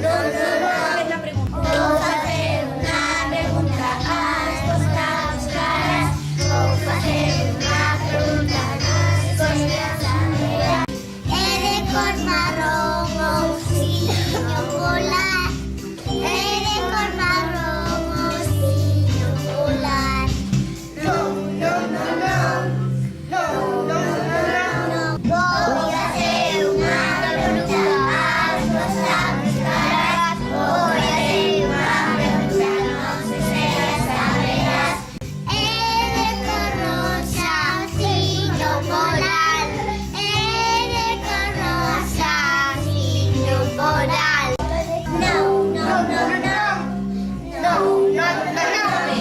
¿Cuál es la pregunta? Vou fazer uma pergunta, a resposta buscarás. Vou fazer uma pergunta, a resposta saberás. É de cor marrom, ursinho polar. É de cor marrom, ursinho polar. Não, não, não, não. Não, não, não, não. Vou fazer uma pergunta, a resposta buscarás. Vou fazer uma pergunta, não sei se saberás. É de cor rosa, ursinho polar. É de cor rosa, ursinho polar. Não, não, não, não. Não, não, não, não.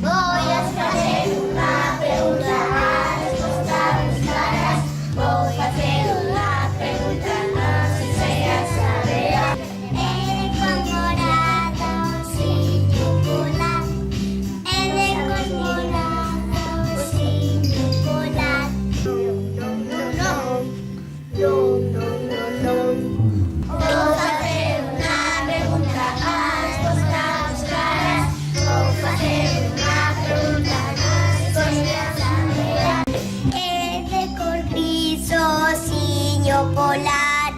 Vou fazer uma pergunta, a resposta buscarás. Vou fazer uma pergunta, não sei se saberás. É de cor morada, ursinho polar. É de cor morada, ursinho polar. Não, não, não. Não, não, não, não. Vou fazer uma pergunta, a resposta buscarás. Vou fazer uma pergunta, não sei se saberás. É de cor gris, ursinho polar.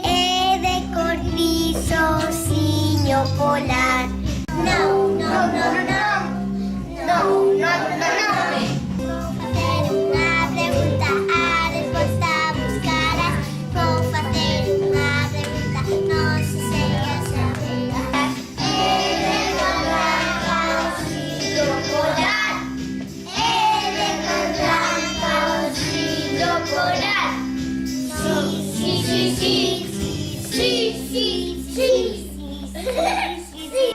É de cor gris, ursinho polar. Não, não, não, não, não. Não, não, não, não. Vou fazer uma pergunta, a resposta buscarás. Vou fazer uma pergunta, não sei se saberás. É de cor branca, ursinho polar. É de cor branca, ursinho polar. Sim, sim, sim, sim. Sim, sim, sim. Sim, sim.